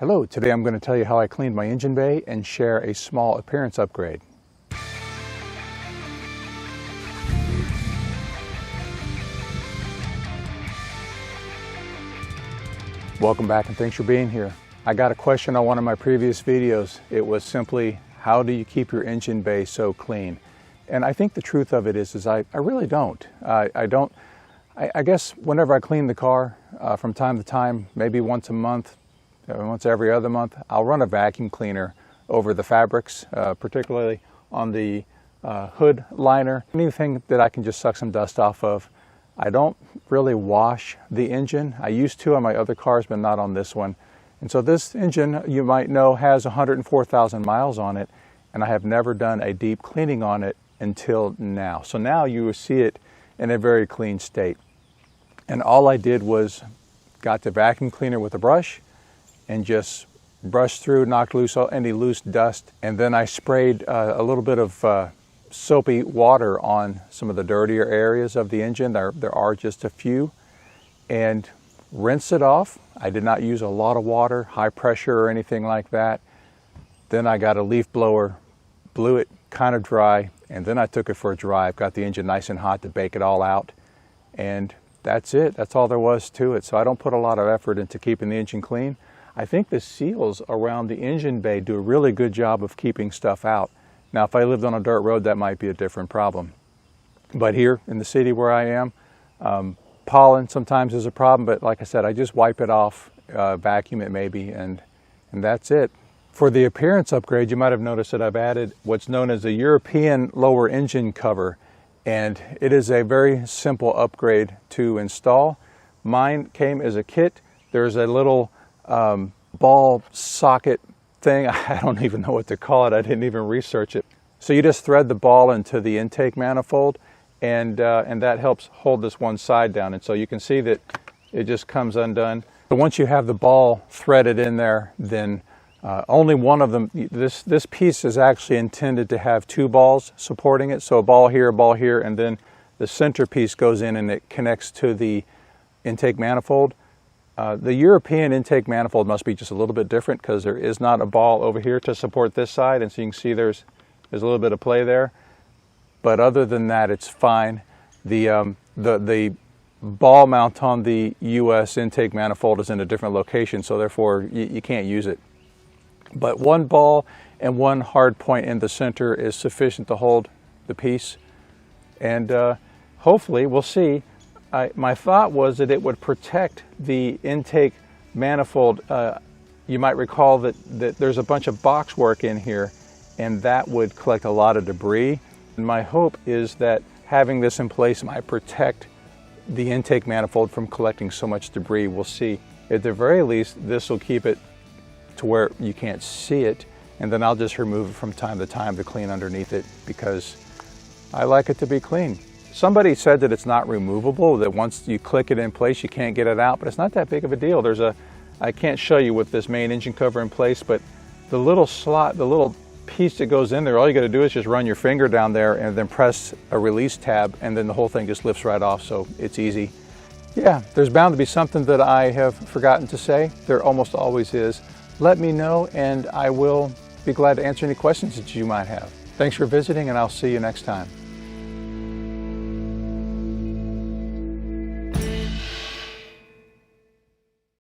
Hello, today I'm going to tell you how I cleaned my engine bay and share a small appearance upgrade. Welcome back and thanks for being here. I got a question on one of my previous videos. It was simply, how do you keep your engine bay so clean? And I think the truth of it is I really don't. I guess whenever I clean the car from time to time, maybe once a month, once every other month, I'll run a vacuum cleaner over the fabrics, particularly on the hood liner. Anything that I can just suck some dust off of. I don't really wash the engine. I used to on my other cars, but not on this one. And so this engine, you might know, has 104,000 miles on it, and I have never done a deep cleaning on it until now. So now you will see it in a very clean state. And all I did was got the vacuum cleaner with a brush and just brushed through, knocked loose any loose dust, and then I sprayed a little bit of soapy water on some of the dirtier areas of the engine. There are just a few, and rinse it off. I did not use a lot of water, high pressure or anything like that. Then I got a leaf blower, blew it kind of dry, and then I took it for a drive, got the engine nice and hot to bake it all out, and that's it. That's all there was to it. So I don't put a lot of effort into keeping the engine clean. I think the seals around the engine bay do a really good job of keeping stuff out. Now, if I lived on a dirt road, that might be a different problem. But here in the city where I am, pollen sometimes is a problem, but like I said, I just wipe it off, vacuum it maybe, and that's it. For the appearance upgrade, you might have noticed that I've added what's known as a European lower engine cover, and it is a very simple upgrade to install. Mine came as a kit. There's a little ball socket thing. I don't even know what to call it. I didn't even research it. So you just thread the ball into the intake manifold, and that helps hold this one side down. And so you can see that it just comes undone. But once you have the ball threaded in there, then only one of them, this piece is actually intended to have two balls supporting it. So a ball here, and then the center piece goes in and it connects to the intake manifold. The European intake manifold must be just a little bit different because there is not a ball over here to support this side, and so you can see there's a little bit of play there. But other than that, it's fine. The ball mount on the US intake manifold is in a different location, so therefore you can't use it. But one ball and one hard point in the center is sufficient to hold the piece, and hopefully we'll see. My thought was that it would protect the intake manifold. You might recall that there's a bunch of box work in here, and that would collect a lot of debris. And my hope is that having this in place might protect the intake manifold from collecting so much debris. We'll see. At the very least, this will keep it to where you can't see it, and then I'll just remove it from time to time to clean underneath it because I like it to be clean. Somebody said that it's not removable, that once you click it in place, you can't get it out, but it's not that big of a deal. I can't show you with this main engine cover in place, but the little slot, the little piece that goes in there, all you got to do is just run your finger down there and then press a release tab, and then the whole thing just lifts right off, so it's easy. Yeah, there's bound to be something that I have forgotten to say. There almost always is. Let me know, and I will be glad to answer any questions that you might have. Thanks for visiting, and I'll see you next time.